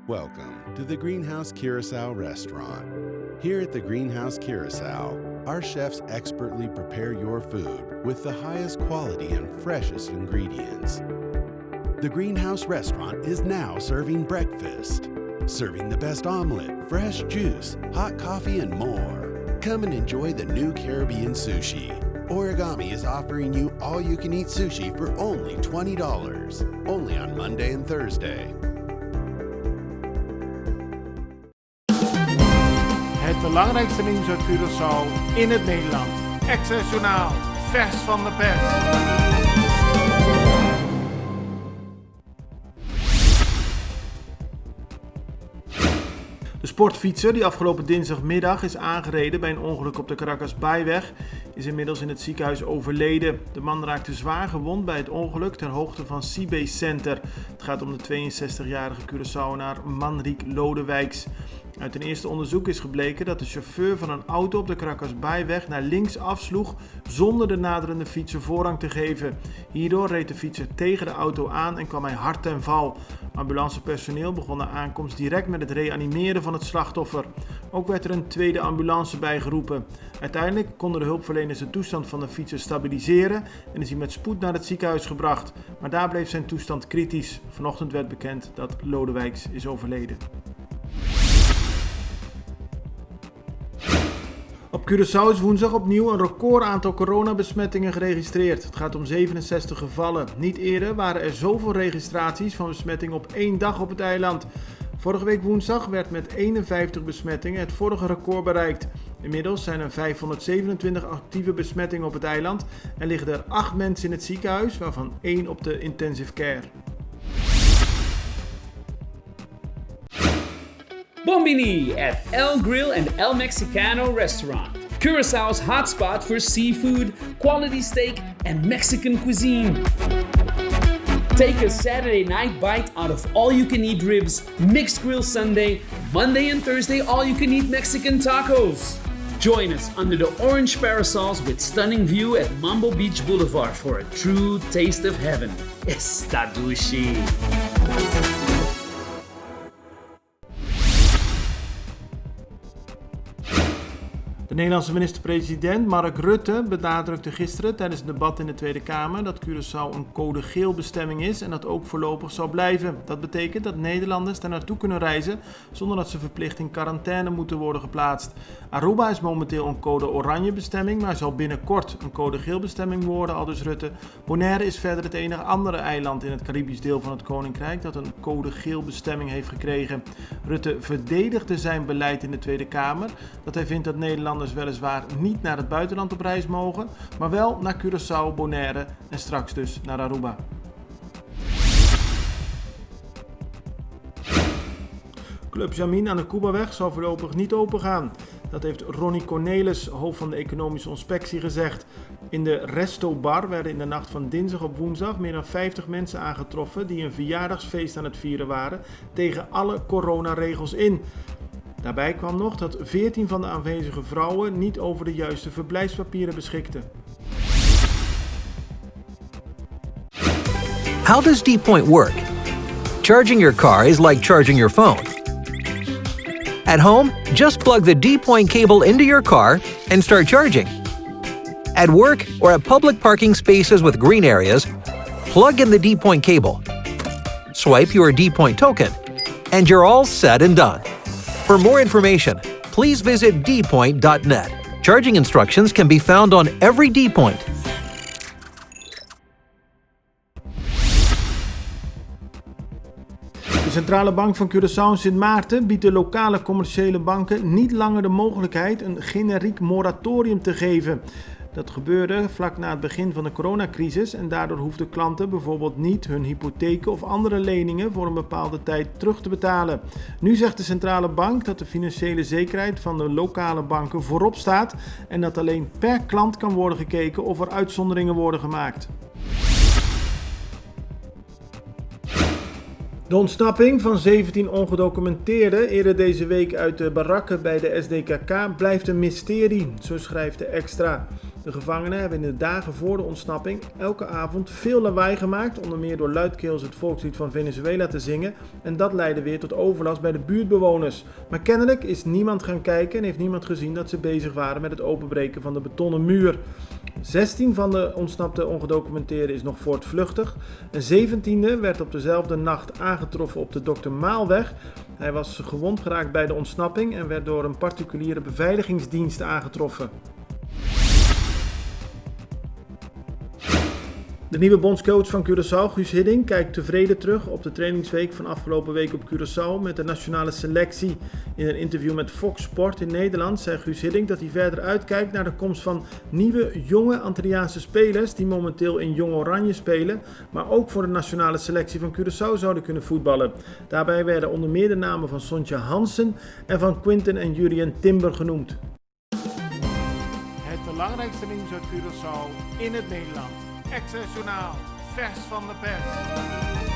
Welcome to the Greenhouse Curacao restaurant. Here at the Greenhouse Curacao, our chefs expertly prepare your food with the highest quality and freshest ingredients. The Greenhouse restaurant is now serving breakfast, serving the best omelet, fresh juice, hot coffee, and more. Come and enjoy the new Caribbean sushi. Origami is offering you all-you-can-eat sushi for only $20, only on Monday and Thursday. Het belangrijkste nieuws uit Curaçao in het Nederland. Exceptionaal, vers van de pers. De sportfietser die afgelopen dinsdagmiddag is aangereden bij een ongeluk op de Caracas Baaiweg is inmiddels in het ziekenhuis overleden. De man raakte zwaar gewond bij het ongeluk ter hoogte van Seabase Center. Het gaat om de 62-jarige Curaçaoenaar Manrique Lodewijks. Uit een eerste onderzoek is gebleken dat de chauffeur van een auto op de Caracas Baaiweg naar links afsloeg zonder de naderende fietser voorrang te geven. Hierdoor reed de fietser tegen de auto aan en kwam hij hard ten val. Ambulancepersoneel begon na aankomst direct met het reanimeren van het slachtoffer. Ook werd er een tweede ambulance bijgeroepen. Uiteindelijk konden de hulpverleners de toestand van de fietser stabiliseren en is hij met spoed naar het ziekenhuis gebracht. Maar daar bleef zijn toestand kritisch. Vanochtend werd bekend dat Lodewijks is overleden. Op Curaçao is woensdag opnieuw een record aantal coronabesmettingen geregistreerd. Het gaat om 67 gevallen. Niet eerder waren er zoveel registraties van besmettingen op één dag op het eiland. Vorige week woensdag werd met 51 besmettingen het vorige record bereikt. Inmiddels zijn er 527 actieve besmettingen op het eiland en liggen er 8 mensen in het ziekenhuis, waarvan 1 op de intensive care. Bombini at El Grill and El Mexicano restaurant. Curaçao's hotspot for seafood, quality steak, and Mexican cuisine. Take a Saturday night bite out of all-you-can-eat ribs, mixed grill Sunday, Monday and Thursday all-you-can-eat Mexican tacos. Join us under the orange parasols with stunning view at Mambo Beach Boulevard for a true taste of heaven. Estadushi. De Nederlandse minister-president Mark Rutte benadrukte gisteren tijdens het debat in de Tweede Kamer dat Curaçao een code geel bestemming is en dat ook voorlopig zal blijven. Dat betekent dat Nederlanders daar naartoe kunnen reizen zonder dat ze verplicht in quarantaine moeten worden geplaatst. Aruba is momenteel een code oranje bestemming, maar zal binnenkort een code geel bestemming worden, aldus Rutte. Bonaire is verder het enige andere eiland in het Caribisch deel van het Koninkrijk dat een code geel bestemming heeft gekregen. Rutte verdedigde zijn beleid in de Tweede Kamer dat hij vindt dat Nederlanders weliswaar niet naar het buitenland op reis mogen, maar wel naar Curaçao, Bonaire en straks dus naar Aruba. Club Jamin aan de Cubaweg zal voorlopig niet opengaan. Dat heeft Ronnie Cornelis, hoofd van de economische inspectie, gezegd. In de Resto Bar werden in de nacht van dinsdag op woensdag meer dan 50 mensen aangetroffen die een verjaardagsfeest aan het vieren waren tegen alle coronaregels in. Daarbij kwam nog dat 14 van de aanwezige vrouwen niet over de juiste verblijfspapieren beschikten. How does D-Point work? Charging your car is like charging your phone. At home, just plug the D-Point cable into your car and start charging. At work or at public parking spaces with green areas, plug in the D-Point cable. Swipe your D-Point token, and you're all set and done. For more information, please visit dpoint.net. Charging instructions can be found on every D-Point. De Centrale Bank van Curaçao en Sint Maarten biedt de lokale commerciële banken niet langer de mogelijkheid een generiek moratorium te geven. Dat gebeurde vlak na het begin van de coronacrisis en daardoor hoefden klanten bijvoorbeeld niet hun hypotheken of andere leningen voor een bepaalde tijd terug te betalen. Nu zegt de centrale bank dat de financiële zekerheid van de lokale banken voorop staat en dat alleen per klant kan worden gekeken of er uitzonderingen worden gemaakt. De ontsnapping van 17 ongedocumenteerden eerder deze week uit de barakken bij de SDKK blijft een mysterie, zo schrijft de Extra. De gevangenen hebben in de dagen voor de ontsnapping elke avond veel lawaai gemaakt, onder meer door luidkeels het volkslied van Venezuela te zingen, en dat leidde weer tot overlast bij de buurtbewoners. Maar kennelijk is niemand gaan kijken en heeft niemand gezien dat ze bezig waren met het openbreken van de betonnen muur. 16 van de ontsnapte ongedocumenteerden is nog voortvluchtig. Een 17e werd op dezelfde nacht aangetroffen op de Dr. Maalweg. Hij was gewond geraakt bij de ontsnapping en werd door een particuliere beveiligingsdienst aangetroffen. De nieuwe bondscoach van Curaçao, Guus Hiddink, kijkt tevreden terug op de trainingsweek van afgelopen week op Curaçao met de nationale selectie. In een interview met Fox Sport in Nederland zei Guus Hiddink dat hij verder uitkijkt naar de komst van nieuwe, jonge Antilliaanse spelers die momenteel in Jong Oranje spelen, maar ook voor de nationale selectie van Curaçao zouden kunnen voetballen. Daarbij werden onder meer de namen van Sontje Hansen en van Quinten en Jurien Timber genoemd. Het belangrijkste nieuws uit Curaçao in het Nederland. Extra Journaal, vers van de pers.